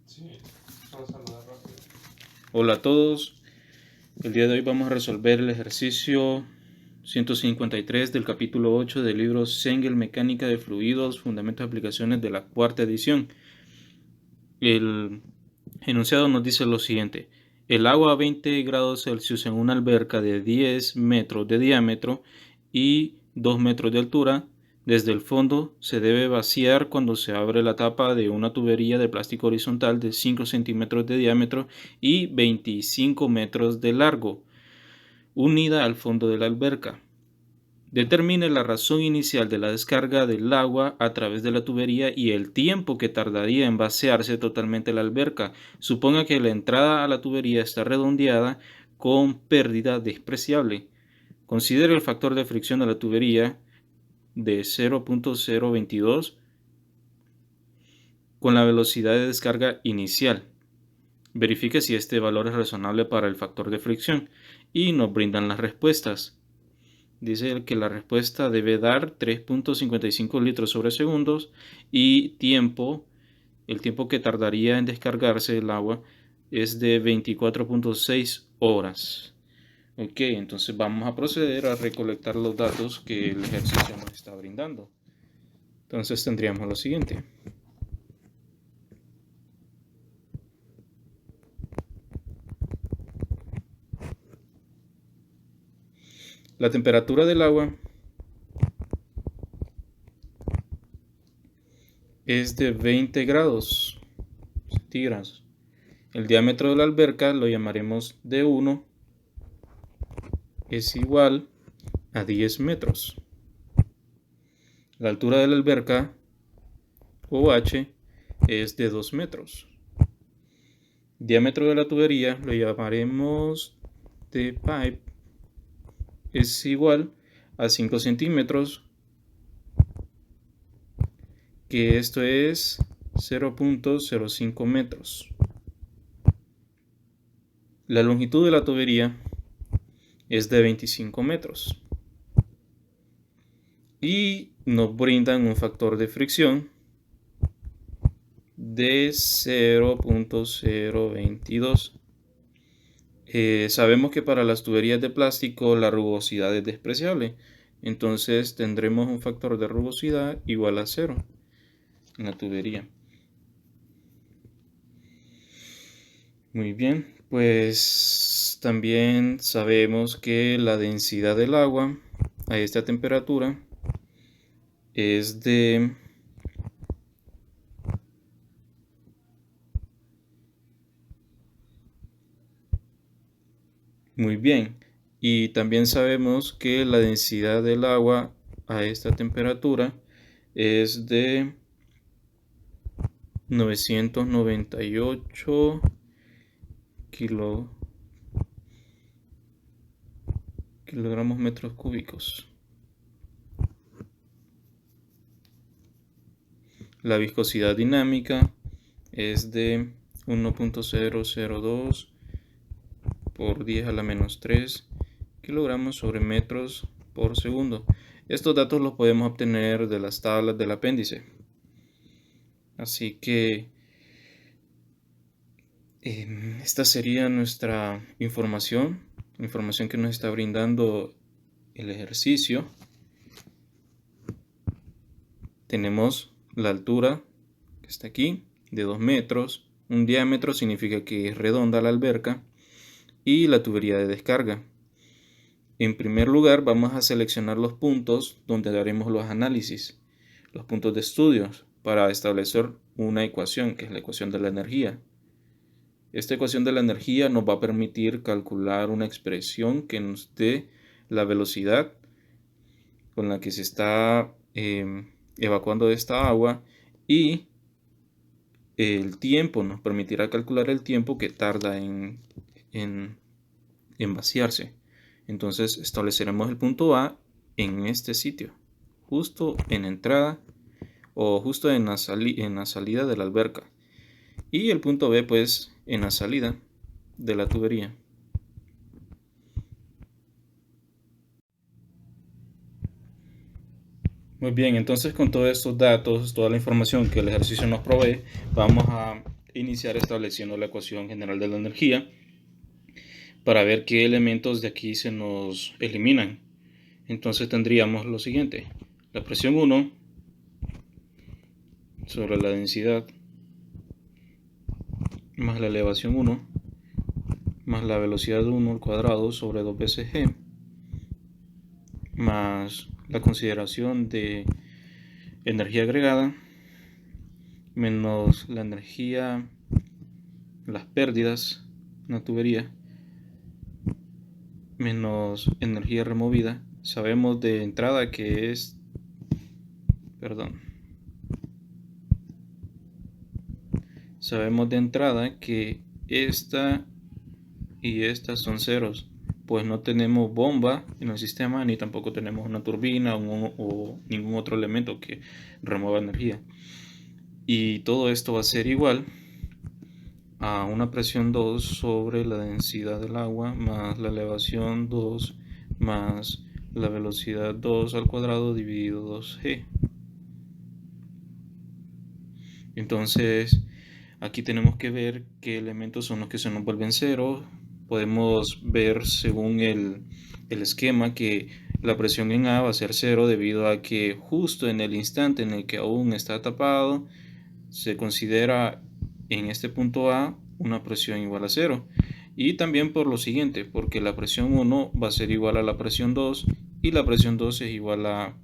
Sí, vamos a saludar rápido. Hola a todos, el día de hoy vamos a resolver el ejercicio 153 del capítulo 8 del libro Sengel Mecánica de Fluidos, Fundamentos y Aplicaciones de la cuarta edición. El enunciado nos dice lo siguiente: el agua a 20 grados Celsius en una alberca de 10 metros de diámetro y 2 metros de altura desde el fondo se debe vaciar cuando se abre la tapa de una tubería de plástico horizontal de 5 centímetros de diámetro y 25 metros de largo, unida al fondo de la alberca. Determine la razón inicial de la descarga del agua a través de la tubería y el tiempo que tardaría en vaciarse totalmente la alberca. Suponga que la entrada a la tubería está redondeada con pérdida despreciable. Considere el factor de fricción de la tubería de 0.022 con la velocidad de descarga inicial. Verifique si este valor es razonable para el factor de fricción y nos brindan las respuestas. Dice que la respuesta debe dar 3.55 litros sobre segundos y el tiempo que tardaría en descargarse el agua es de 24.6 horas. Ok, entonces vamos a proceder a recolectar los datos que el ejercicio nos está brindando. Entonces tendríamos lo siguiente. La temperatura del agua es de 20 grados centígrados. El diámetro de la alberca lo llamaremos D1, es igual a 10 metros. La altura de la alberca, OH, es de 2 metros. Diámetro de la tubería lo llamaremos D-pipe, es igual a 5 centímetros, que esto es 0.05 metros. La longitud de la tubería es de 25 metros. Y nos brindan un factor de fricción de 0.022. Sabemos que para las tuberías de plástico la rugosidad es despreciable, entonces tendremos un factor de rugosidad igual a 0 en la tubería. Muy bien, pues también sabemos que la densidad del agua a esta temperatura es de Muy bien, y también sabemos que la densidad del agua a esta temperatura es de 998 kilogramos metros cúbicos. La viscosidad dinámica es de 1.002 por 10 a la menos 3 kilogramos sobre metros por segundo. Estos datos los podemos obtener de las tablas del apéndice. Así que esta sería nuestra información que nos está brindando el ejercicio. Tenemos la altura que está aquí de 2 metros, un diámetro significa que es redonda la alberca y la tubería de descarga. En primer lugar vamos a seleccionar los puntos donde haremos los análisis, los puntos de estudio para establecer una ecuación que es la ecuación de la energía. Esta ecuación de la energía nos va a permitir calcular una expresión que nos dé la velocidad con la que se está evacuando esta agua y el tiempo, nos permitirá calcular el tiempo que tarda en vaciarse. Entonces estableceremos el punto A en este sitio, justo en entrada o justo en la salida de la alberca, y el punto B pues en la salida de la tubería. Muy bien, entonces con todos estos datos, toda la información que el ejercicio nos provee, vamos a iniciar estableciendo la ecuación general de la energía para ver qué elementos de aquí se nos eliminan. Entonces tendríamos lo siguiente: la presión 1 sobre la densidad más la elevación 1 más la velocidad 1 al cuadrado sobre 2 veces g más la consideración de energía agregada menos la energía, las pérdidas en la tubería, menos energía removida. Sabemos de entrada que sabemos de entrada que esta y estas son ceros, pues no tenemos bomba en el sistema ni tampoco tenemos una turbina o ningún otro elemento que remueva energía. Y todo esto va a ser igual a una presión 2 sobre la densidad del agua más la elevación 2 más la velocidad 2 al cuadrado dividido 2g. Entonces aquí tenemos que ver qué elementos son los que se nos vuelven cero. Podemos ver según el esquema que la presión en A va a ser 0 debido a que justo en el instante en el que aún está tapado se considera en este punto A una presión igual a 0. Y también por lo siguiente, porque la presión 1 va a ser igual a la presión 2 y la presión 2 es igual a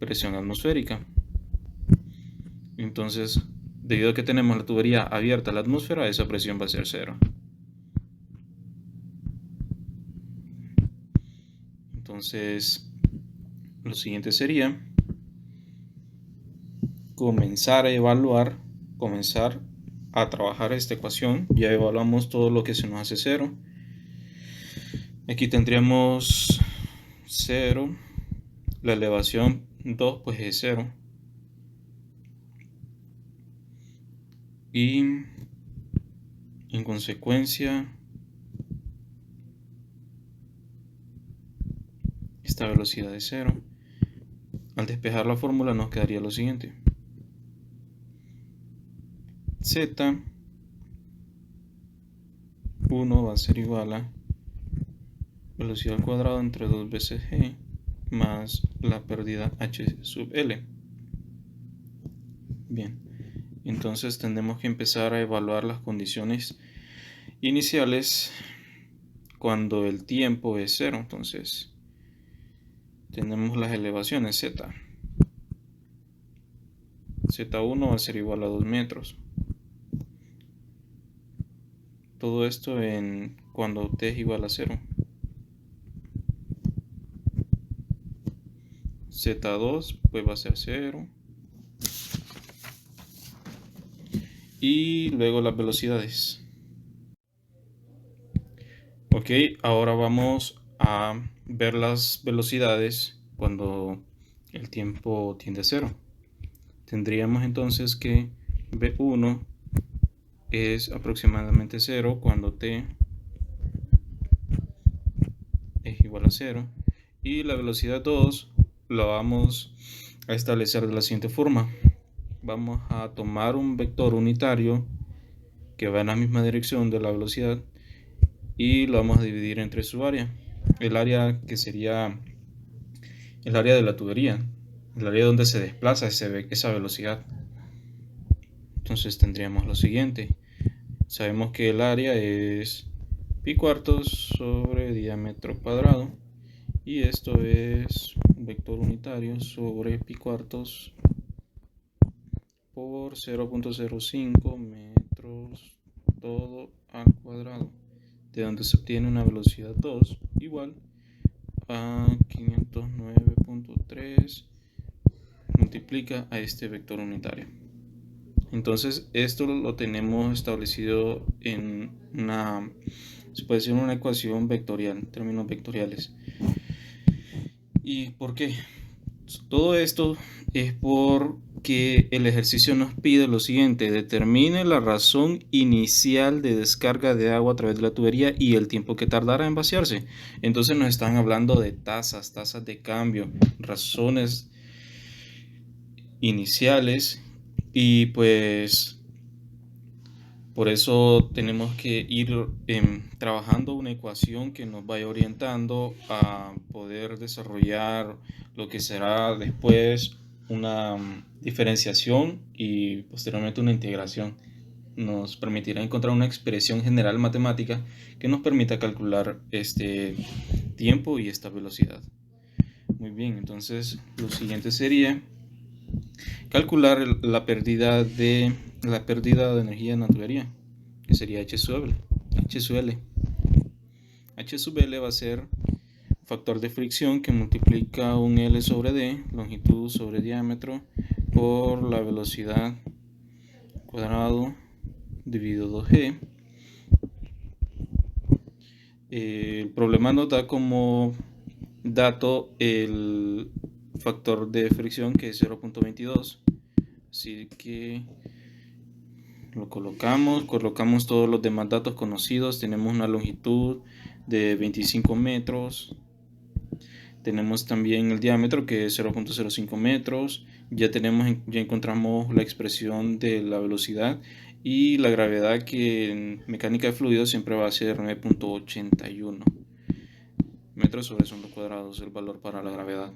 presión atmosférica. Entonces, debido a que tenemos la tubería abierta a la atmósfera, esa presión va a ser 0. Entonces, lo siguiente sería comenzar a trabajar esta ecuación. Ya evaluamos todo lo que se nos hace 0. Aquí tendríamos 0, la elevación 2 pues es 0. Y en consecuencia esta velocidad es 0. Al despejar la fórmula nos quedaría lo siguiente: Z1 va a ser igual a velocidad al cuadrado entre 2 veces g más la pérdida h sub l. Bien, entonces tendremos que empezar a evaluar las condiciones iniciales cuando el tiempo es 0. Entonces tenemos las elevaciones Z1 va a ser igual a 2 metros. Todo esto en cuando t es igual a 0. Z2 pues va a ser 0. Y luego las velocidades. Ok, ahora vamos a ver las velocidades cuando el tiempo tiende a 0. Tendríamos entonces que V1 es aproximadamente 0 cuando t es igual a 0. Y la velocidad 2 la vamos a establecer de la siguiente forma. Vamos a tomar un vector unitario que va en la misma dirección de la velocidad y lo vamos a dividir entre su área. El área que sería el área de la tubería, el área donde se desplaza esa velocidad. Entonces tendríamos lo siguiente: sabemos que el área es pi cuartos sobre diámetro cuadrado y esto es un vector unitario sobre pi cuartos por 0.05 metros todo al cuadrado, de donde se obtiene una velocidad 2 igual a 509.3 multiplica a este vector unitario. Entonces esto lo tenemos establecido en se puede decir una ecuación vectorial, en términos vectoriales. ¿Y por qué? Todo esto es porque el ejercicio nos pide lo siguiente: determine la razón inicial de descarga de agua a través de la tubería y el tiempo que tardará en vaciarse. Entonces nos están hablando de tasas de cambio, razones iniciales, y pues Por eso tenemos que ir trabajando una ecuación que nos vaya orientando a poder desarrollar lo que será después una diferenciación y posteriormente una integración. Nos permitirá encontrar una expresión general matemática que nos permita calcular este tiempo y esta velocidad. Muy bien, entonces lo siguiente sería calcular la pérdida de energía en la tubería, que sería H sub L. H sub L va a ser factor de fricción que multiplica un L sobre D, longitud sobre diámetro, por la velocidad cuadrado dividido 2G. El problema nos da como dato el factor de fricción, que es 0.22. Así que lo colocamos todos los demás datos conocidos. Tenemos una longitud de 25 metros. Tenemos también el diámetro, que es 0.05 metros. Ya encontramos la expresión de la velocidad y la gravedad, que en mecánica de fluidos siempre va a ser 9.81 metros sobre segundo cuadrado, es el valor para la gravedad.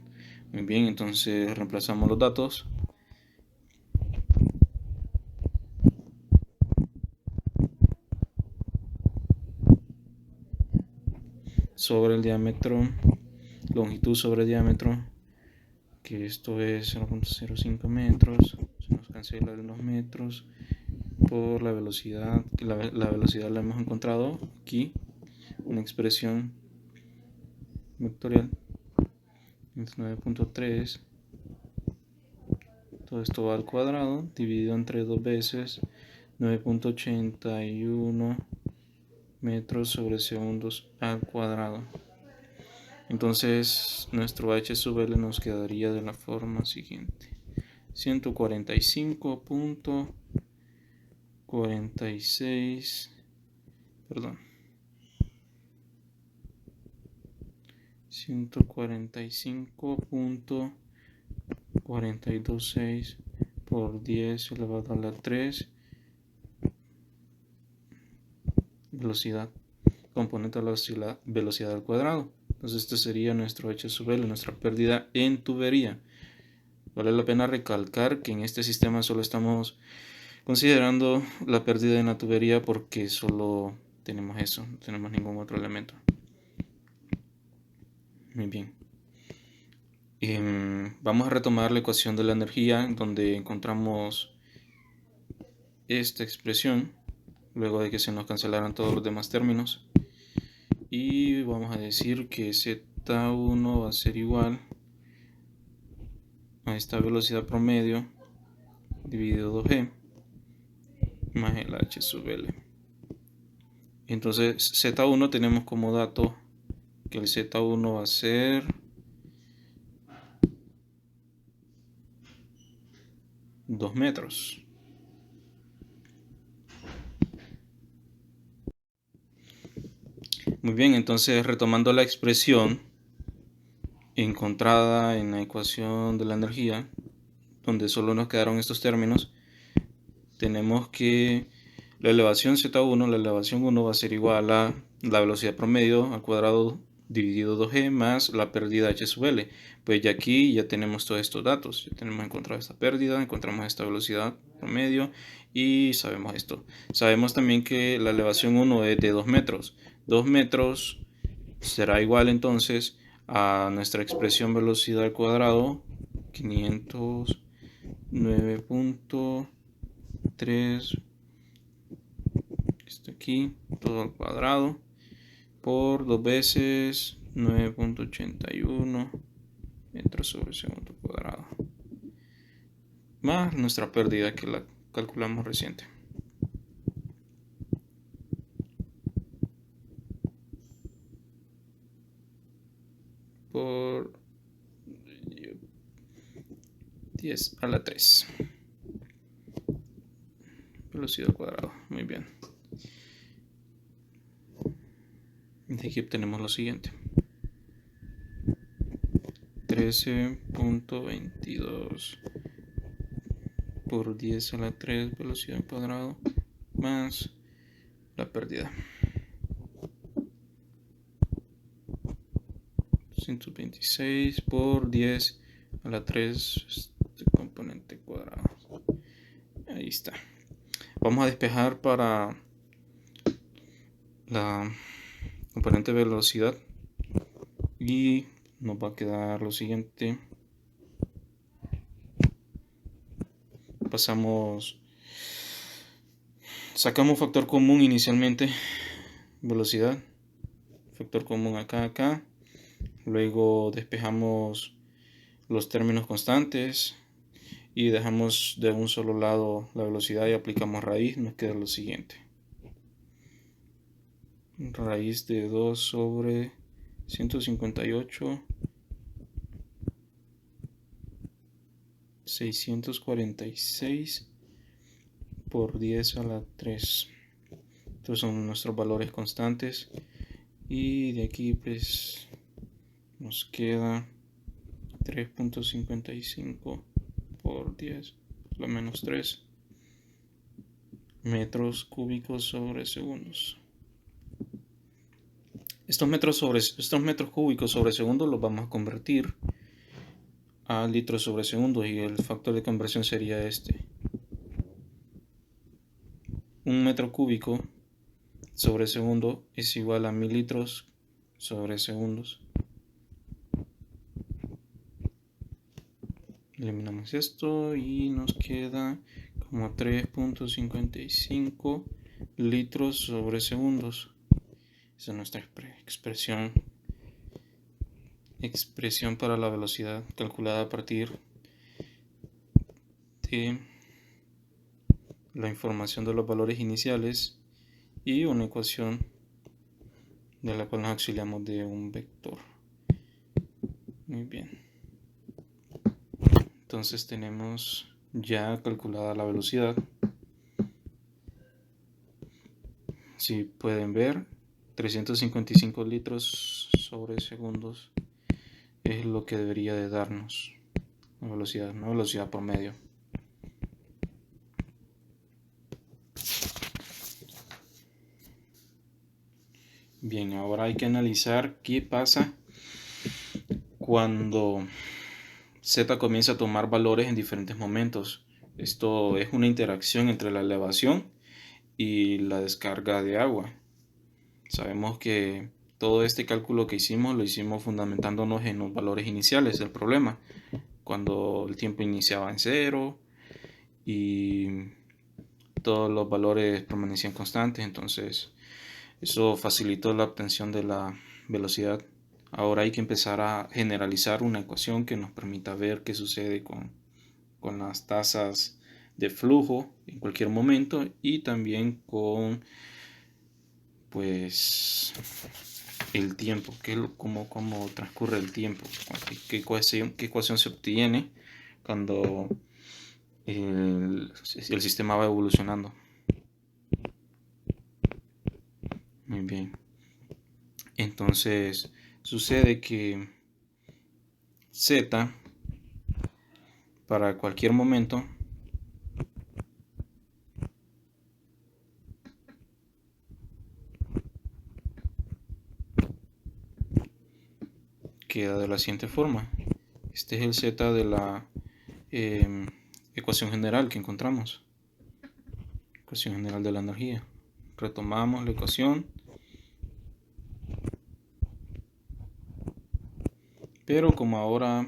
Muy bien, entonces reemplazamos los datos. Sobre el diámetro, longitud sobre diámetro, que esto es 0.05 metros, se nos cancela los metros, por la velocidad, la velocidad la hemos encontrado aquí, una expresión vectorial, 9.3, todo esto va al cuadrado, dividido entre 2 veces, 9.81 metros sobre segundos al cuadrado. Entonces nuestro H sub L nos quedaría de la forma siguiente: 145.426 por 10 elevado a la 3 velocidad, componente de la velocidad al cuadrado. Entonces este sería nuestro H sub L, nuestra pérdida en tubería. Vale la pena recalcar que en este sistema solo estamos considerando la pérdida en la tubería porque solo tenemos eso, no tenemos ningún otro elemento. Muy bien. Vamos a retomar la ecuación de la energía, donde encontramos esta expresión luego de que se nos cancelaran todos los demás términos, y vamos a decir que Z1 va a ser igual a esta velocidad promedio dividido 2G más el H sub L. Entonces Z1 tenemos como dato que el Z1 va a ser $2 metros. Muy bien, entonces retomando la expresión encontrada en la ecuación de la energía, donde solo nos quedaron estos términos, tenemos que la elevación Z1, la elevación 1 va a ser igual a la velocidad promedio al cuadrado dividido 2G más la pérdida H sub L. Pues ya aquí ya tenemos todos estos datos, ya tenemos encontrado esta pérdida, encontramos esta velocidad promedio y sabemos esto. Sabemos también que la elevación 1 es de 2 metros. 2 metros será igual entonces a nuestra expresión velocidad al cuadrado, 509.3, esto aquí, todo al cuadrado, por 2 veces 9.81 metros sobre segundo cuadrado, más nuestra pérdida que la calculamos reciente. Por 10 a la 3 velocidad al cuadrado. Muy bien. De aquí obtenemos lo siguiente: 13.22 por 10 a la 3 velocidad al cuadrado más la pérdida. 126 por 10 a la 3 componente cuadrado. Ahí está. Vamos a despejar para la componente velocidad y nos va a quedar lo siguiente. Sacamos factor común inicialmente, velocidad, factor común acá, luego despejamos los términos constantes y dejamos de un solo lado la velocidad y aplicamos raíz. Nos queda lo siguiente: raíz de 2 sobre 158 646 por 10 a la 3. Estos son nuestros valores constantes y de aquí pues nos queda 3.55 por 10 a la menos 3 metros cúbicos sobre segundos. Estos metros cúbicos sobre segundo los vamos a convertir a litros sobre segundo y el factor de conversión sería este: 1 metro cúbico sobre segundo es igual a 1000 litros sobre segundos. Eliminamos esto y nos queda como 3.55 litros sobre segundos. Esa es nuestra expresión para la velocidad calculada a partir de la información de los valores iniciales y una ecuación de la cual nos auxiliamos de un vector. Muy bien. Entonces tenemos ya calculada la velocidad. Si pueden ver, 355 litros sobre segundos es lo que debería de darnos la velocidad, una velocidad promedio. Bien, ahora hay que analizar qué pasa cuando Z comienza a tomar valores en diferentes momentos. Esto es una interacción entre la elevación y la descarga de agua. Sabemos que todo este cálculo que hicimos lo hicimos fundamentándonos en los valores iniciales del problema, cuando el tiempo iniciaba en 0 y todos los valores permanecían constantes. Entonces eso facilitó la obtención de la velocidad. Ahora hay que empezar a generalizar una ecuación que nos permita ver qué sucede con las tasas de flujo en cualquier momento y también con pues el tiempo, cómo transcurre el tiempo, qué ecuación se obtiene cuando el sistema va evolucionando. Muy bien. Entonces sucede que Z para cualquier momento queda de la siguiente forma. Este es el Z de la ecuación general que encontramos. Ecuación general de la energía. Retomamos la ecuación. Pero como ahora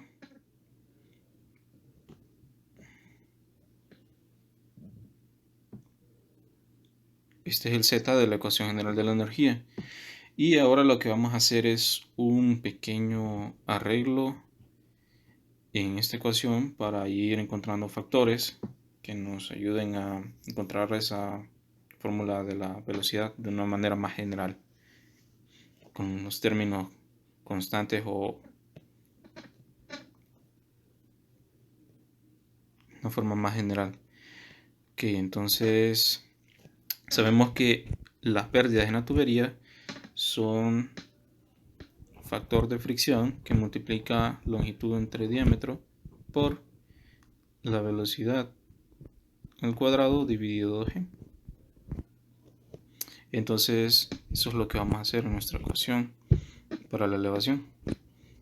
este es el Z de la ecuación general de la energía. Y ahora lo que vamos a hacer es un pequeño arreglo en esta ecuación para ir encontrando factores que nos ayuden a encontrar esa fórmula de la velocidad de una manera más general, con los términos constantes o una forma más general. Que entonces sabemos que las pérdidas en la tubería son factor de fricción que multiplica longitud entre diámetro por la velocidad al cuadrado dividido 2g. Entonces eso es lo que vamos a hacer en nuestra ecuación para la elevación.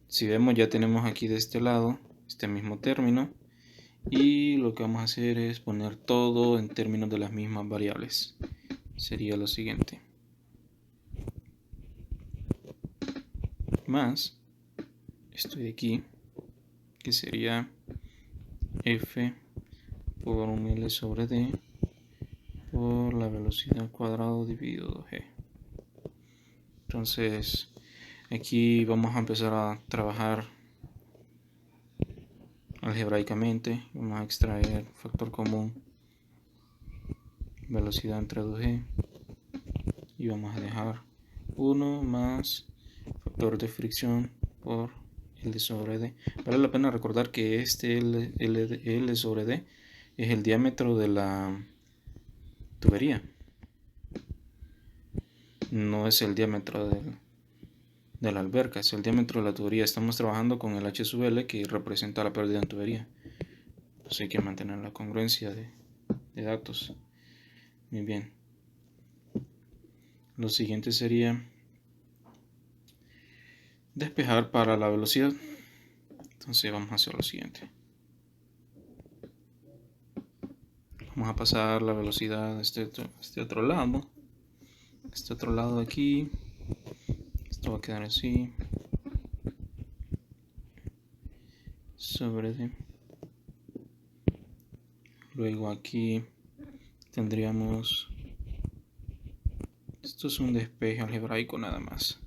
Si vemos, ya tenemos aquí de este lado este mismo término, y lo que vamos a hacer es poner todo en términos de las mismas variables. Sería lo siguiente: más esto de aquí, que sería f por un L sobre D por la velocidad al cuadrado dividido 2g. Entonces aquí vamos a empezar a trabajar algebraicamente. Vamos a extraer factor común, velocidad entre 2g, y vamos a dejar 1 más factor de fricción por L sobre D. Vale la pena recordar que este L sobre D es el diámetro de la tubería, no es el diámetro de la alberca, es el diámetro de la tubería. Estamos trabajando con el H sub L, que representa la pérdida en tubería. Entonces hay que mantener la congruencia de datos. Muy bien. Lo siguiente sería despejar para la velocidad. Entonces vamos a hacer lo siguiente. Vamos a pasar la velocidad a este otro lado. Este otro lado de aquí. Esto va a quedar así. Sobre D. Luego aquí tendríamos... Esto es un despeje algebraico nada más.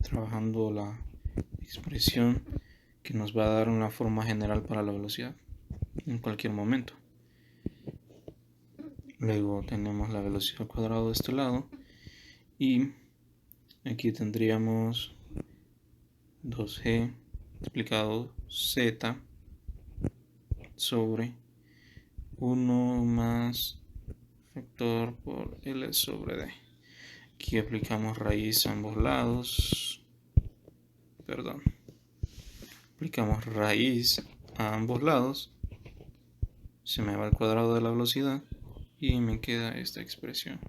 Trabajando la expresión que nos va a dar una forma general para la velocidad en cualquier momento. Luego tenemos la velocidad al cuadrado de este lado, y aquí tendríamos 2g multiplicado z sobre 1 más factor por L sobre D. Aquí aplicamos raíz a ambos lados. Aplicamos raíz a ambos lados. Se me va el cuadrado de la velocidad y me queda esta expresión,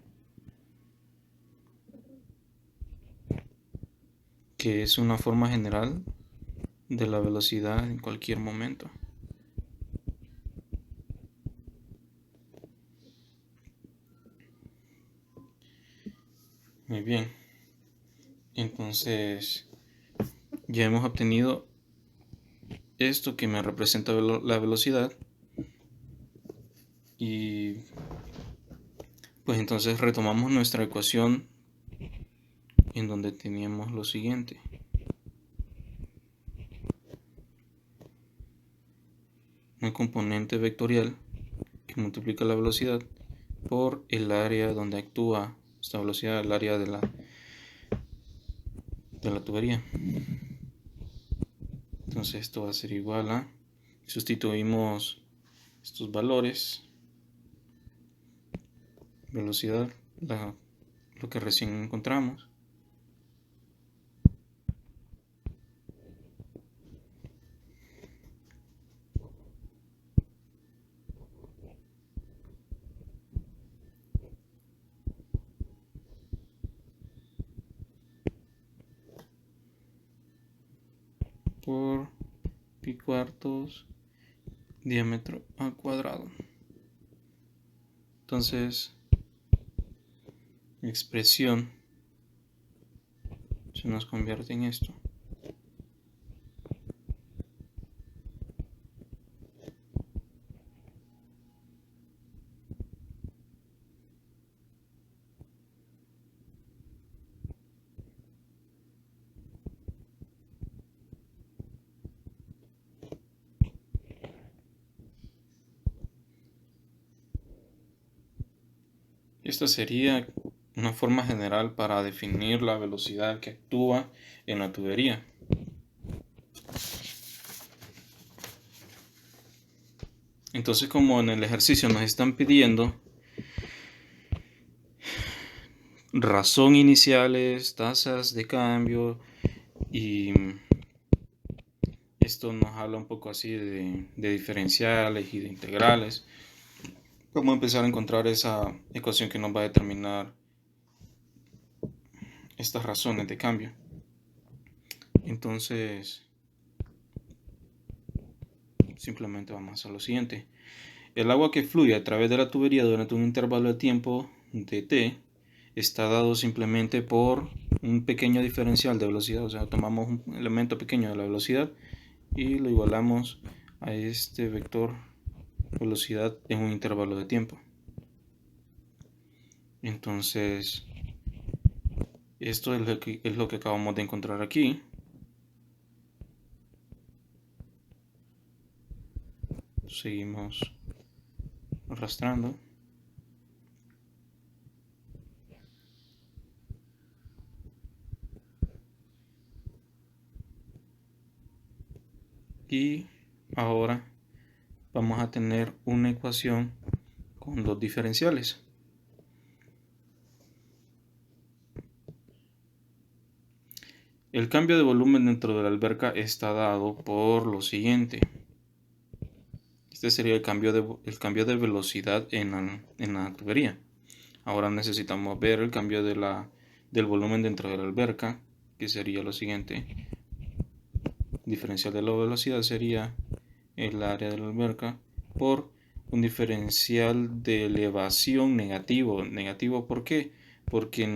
que es una forma general de la velocidad en cualquier momento. Muy bien. Entonces ya hemos obtenido esto que me representa la velocidad, y pues entonces retomamos nuestra ecuación en donde teníamos lo siguiente: una componente vectorial que multiplica la velocidad por el área donde actúa esta velocidad, el área de la tubería. Entonces esto va a ser igual a, sustituimos estos valores, velocidad, lo que recién encontramos, por pi cuartos diámetro al cuadrado. Entonces la expresión se nos convierte en esto. Esta sería una forma general para definir la velocidad que actúa en la tubería. Entonces, como en el ejercicio nos están pidiendo razón iniciales, tasas de cambio, y esto nos habla un poco así de diferenciales y de integrales, vamos a empezar a encontrar esa ecuación que nos va a determinar estas razones de cambio. Entonces, simplemente vamos a hacer lo siguiente. El agua que fluye a través de la tubería durante un intervalo de tiempo de t está dado simplemente por un pequeño diferencial de velocidad. O sea, tomamos un elemento pequeño de la velocidad y lo igualamos a este vector velocidad en un intervalo de tiempo. Entonces, esto es lo que acabamos de encontrar aquí. Seguimos arrastrando. Y ahora vamos a tener una ecuación con dos diferenciales. El cambio de volumen dentro de la alberca está dado por lo siguiente. Este sería el cambio de velocidad en la tubería. Ahora necesitamos ver el cambio del volumen dentro de la alberca, que sería lo siguiente. Diferencial de la velocidad sería el área de la alberca por un diferencial de elevación negativo. ¿Negativo por qué? Porque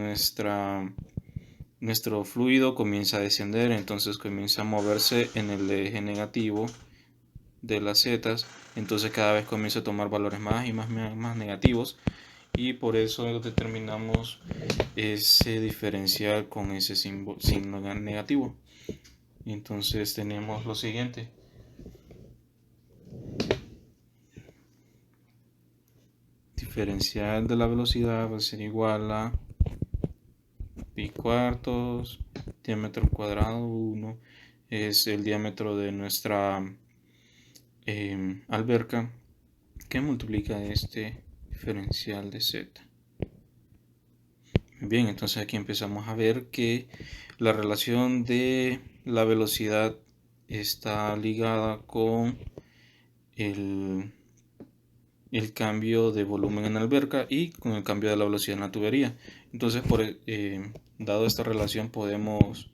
nuestro fluido comienza a descender, entonces comienza a moverse en el eje negativo de las zetas, entonces cada vez comienza a tomar valores más y más negativos, y por eso determinamos ese diferencial con ese signo negativo. Entonces tenemos lo siguiente. Diferencial de la velocidad va a ser igual a pi cuartos, diámetro cuadrado 1 es el diámetro de nuestra alberca, que multiplica este diferencial de z. Bien, entonces aquí empezamos a ver que la relación de la velocidad está ligada con el cambio de volumen en la alberca y con el cambio de la velocidad en la tubería. Entonces, dado esta relación, podemos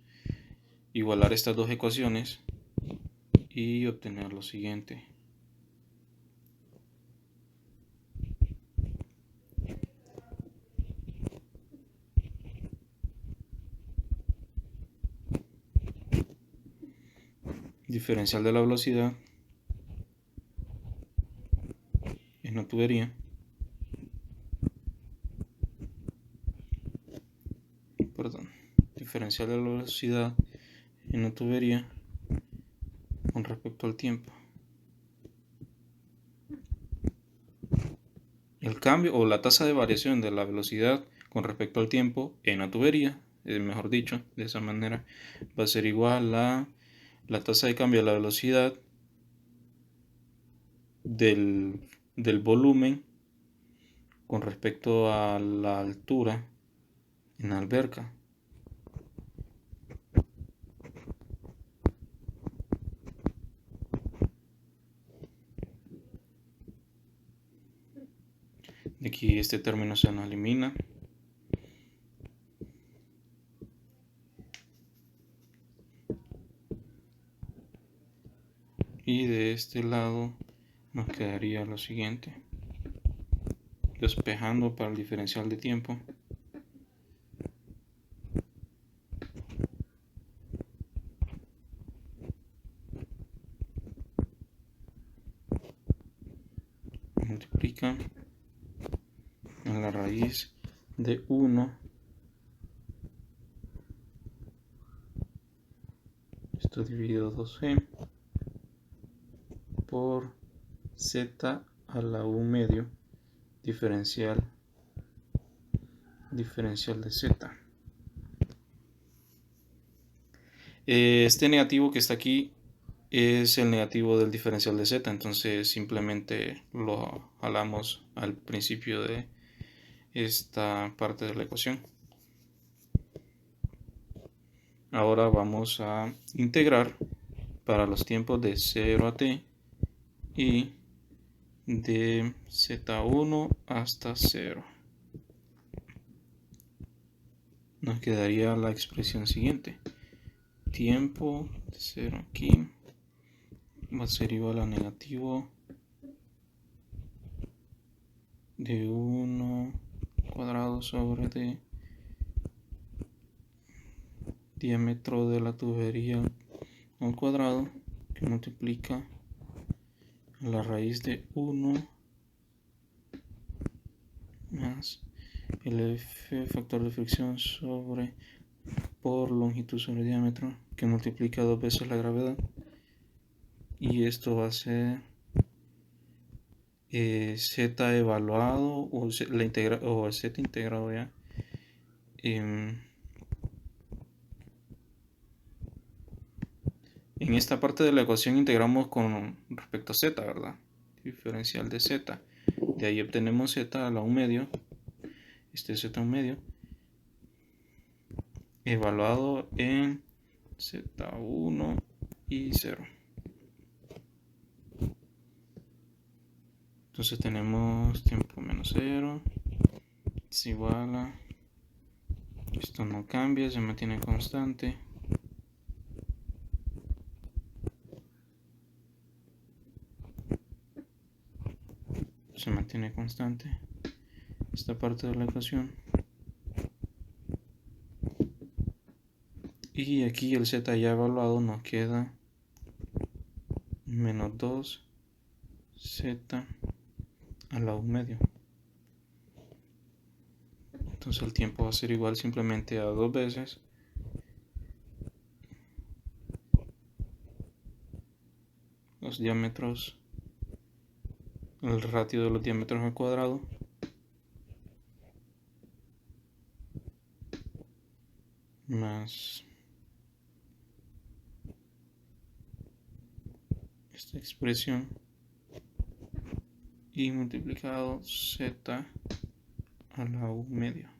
igualar estas dos ecuaciones y obtener lo siguiente. Diferencial de la velocidad en la tubería diferencial de la velocidad en la tubería con respecto al tiempo. El cambio o la tasa de variación de la velocidad con respecto al tiempo en la tubería, mejor dicho, de esa manera, va a ser igual a la tasa de cambio de la velocidad del volumen con respecto a la altura en la alberca. De aquí este término se nos elimina. Y de este lado nos quedaría lo siguiente. Despejando para el diferencial de tiempo. Multiplica en la raíz de 1. Esto dividido 2g por z a la u medio diferencial de z. Este negativo que está aquí es el negativo del diferencial de z, entonces simplemente lo jalamos al principio de esta parte de la ecuación. Ahora vamos a integrar para los tiempos de 0 a t y de Z1 hasta 0. Nos quedaría la expresión siguiente. Tiempo de 0 aquí va a ser igual a negativo de 1 cuadrado sobre de diámetro de la tubería al cuadrado, que multiplica la raíz de 1 más el F factor de fricción sobre por longitud sobre diámetro, que multiplica 2 veces la gravedad, y esto va a ser Z evaluado o el Z integrado ya. En esta parte de la ecuación integramos con respecto a Z, ¿verdad? Diferencial de Z. De ahí obtenemos Z a la 1 medio. Este es Z a 1 medio. Evaluado en Z1 y 0. Entonces tenemos tiempo menos 0. Es igual a... Esto no cambia, se mantiene constante. Se mantiene constante esta parte de la ecuación, y aquí el Z ya evaluado nos queda menos 2 Z a la 1 medio. Entonces el tiempo va a ser igual simplemente a 2 veces los diámetros, el ratio de los diámetros al cuadrado más esta expresión y multiplicado Z a la 1 medio.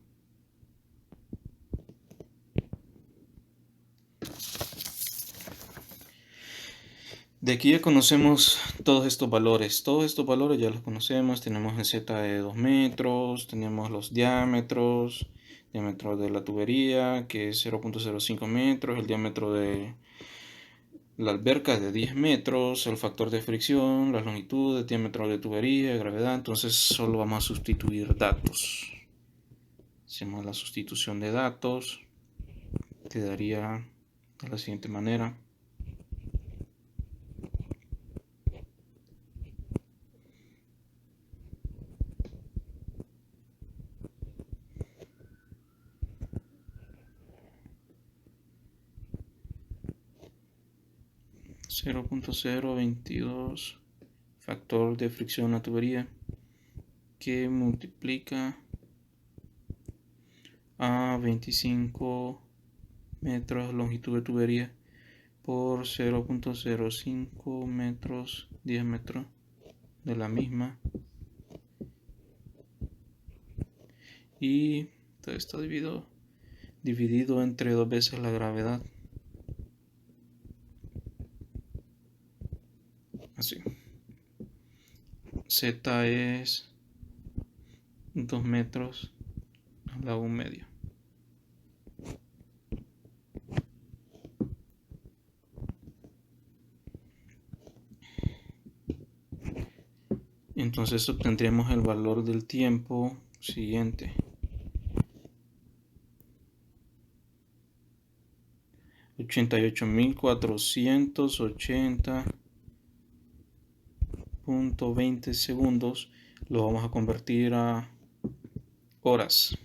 De aquí ya conocemos todos estos valores. Todos estos valores ya los conocemos. Tenemos el Z de 2 metros, tenemos los diámetros, diámetro de la tubería que es 0.05 metros, el diámetro de la alberca es de 10 metros, el factor de fricción, la longitud, el diámetro de tubería, gravedad. Entonces solo vamos a sustituir datos. Hacemos la sustitución de datos. Quedaría de la siguiente manera. .022 factor de fricción a tubería que multiplica a 25 metros longitud de tubería por 0.05 metros diámetro de la misma, y todo esto dividido entre 2 veces la gravedad. Así. Z es 2 metros a la 1 medio. Entonces obtendremos el valor del tiempo siguiente. 88.480.20 segundos. Lo vamos a convertir a horas.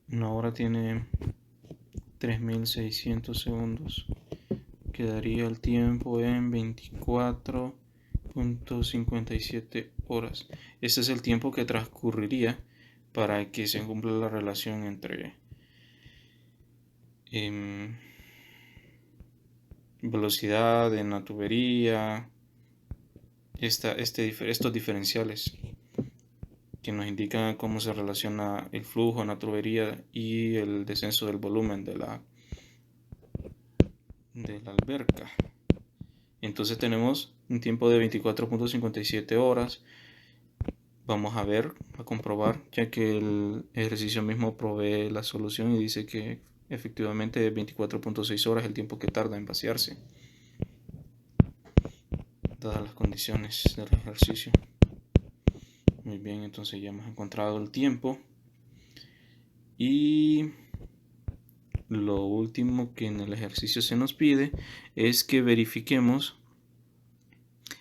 Una hora tiene 3.600 segundos. Quedaría el tiempo en 24.57 horas. Ese es el tiempo que transcurriría para que se cumpla la relación entre velocidad en la tubería, estos diferenciales que nos indican cómo se relaciona el flujo en la tubería y el descenso del volumen de la alberca. Entonces tenemos un tiempo de 24.57 horas. Vamos a comprobar, ya que el ejercicio mismo provee la solución y dice que efectivamente es 24.6 horas el tiempo que tarda en vaciarse, dadas las condiciones del ejercicio. Muy bien, entonces ya hemos encontrado el tiempo. Y lo último que en el ejercicio se nos pide es que verifiquemos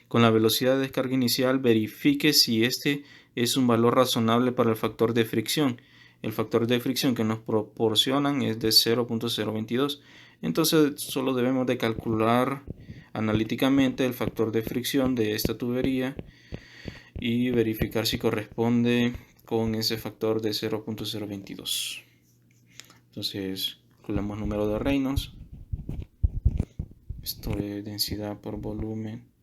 con la velocidad de descarga inicial, verifique si este es un valor razonable para el factor de fricción. El factor de fricción que nos proporcionan es de 0.022. Entonces solo debemos de calcular analíticamente el factor de fricción de esta tubería y verificar si corresponde con ese factor de 0.022. Entonces calculamos número de Reynolds. Esto es densidad por volumen.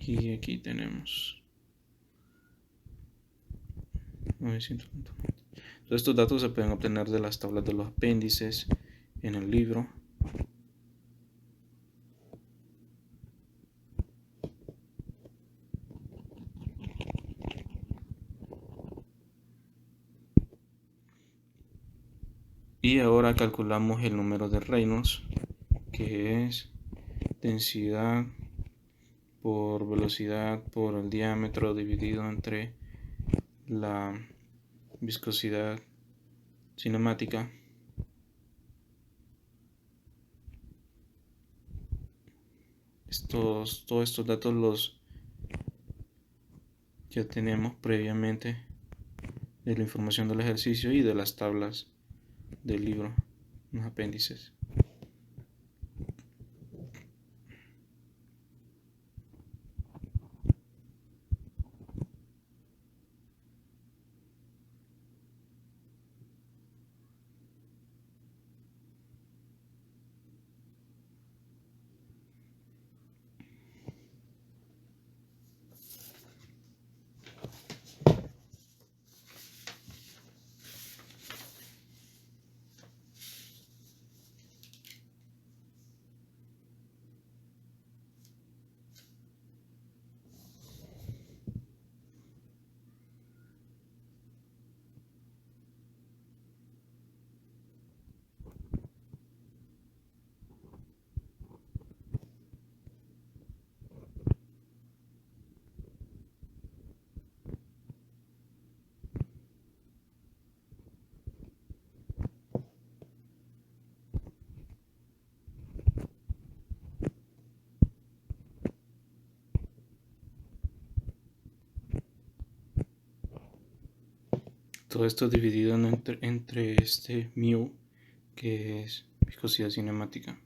Y aquí tenemos 920. Todos estos datos se pueden obtener de las tablas de los apéndices en el libro. Y ahora calculamos el número de Reynolds, que es densidad por velocidad por el diámetro dividido entre la viscosidad cinemática. Todos estos datos los ya tenemos previamente de la información del ejercicio y de las tablas del libro, los apéndices. Todo esto dividido entre este mu, que es viscosidad cinemática.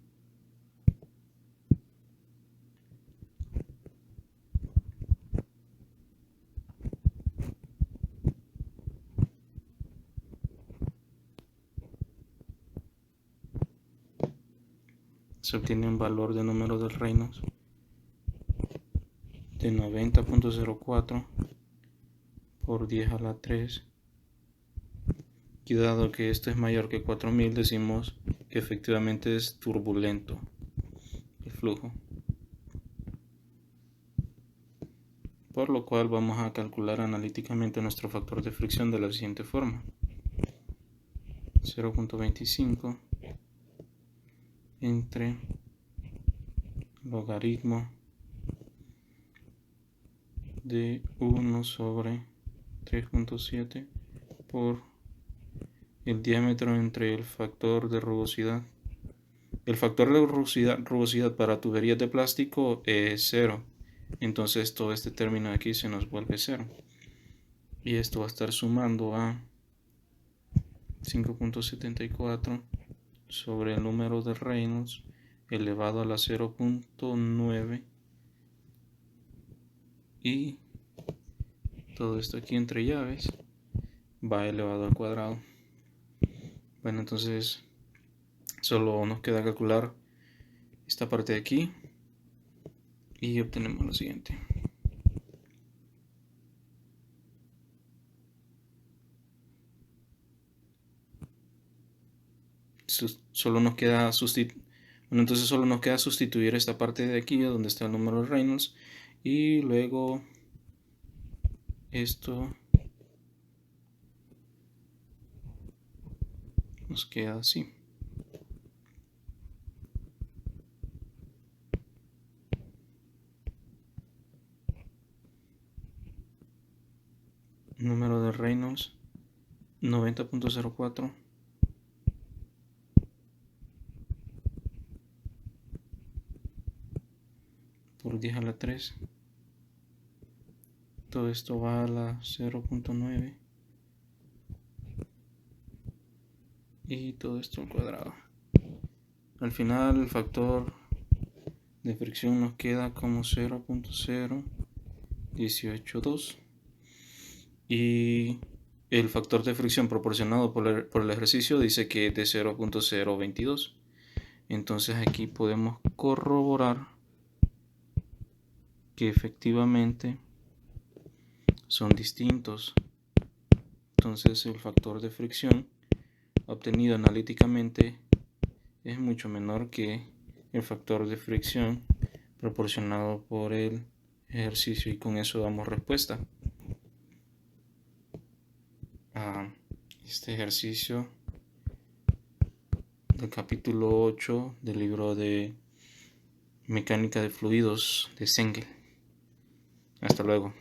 Se obtiene un valor de número de Reynolds de 90.04 por 10 a la 3. Y dado que esto es mayor que 4000, decimos que efectivamente es turbulento el flujo. Por lo cual vamos a calcular analíticamente nuestro factor de fricción de la siguiente forma. 0.25 entre logaritmo de 1 sobre 3.7 por el diámetro entre el factor de rugosidad. El factor de rugosidad para tuberías de plástico es 0. Entonces todo este término de aquí se nos vuelve 0. Y esto va a estar sumando a 5.74 sobre el número de Reynolds elevado a la 0.9. Y todo esto aquí entre llaves va elevado al cuadrado. Bueno, entonces solo nos queda calcular esta parte de aquí y obtenemos lo siguiente. solo nos queda sustituir esta parte de aquí donde está el número de Reynolds, y luego esto nos queda así. Número de Reynolds 90.04 por 10 a la 3. Todo esto va a la 0.9 y todo esto al cuadrado. Al final el factor de fricción nos queda como 0.0182 y el factor de fricción proporcionado por el ejercicio dice que es de 0.022. Entonces aquí podemos corroborar que efectivamente son distintos. Entonces el factor de fricción obtenido analíticamente es mucho menor que el factor de fricción proporcionado por el ejercicio, y con eso damos respuesta a este ejercicio del capítulo 8 del libro de Mecánica de Fluidos de Sengel. Hasta luego.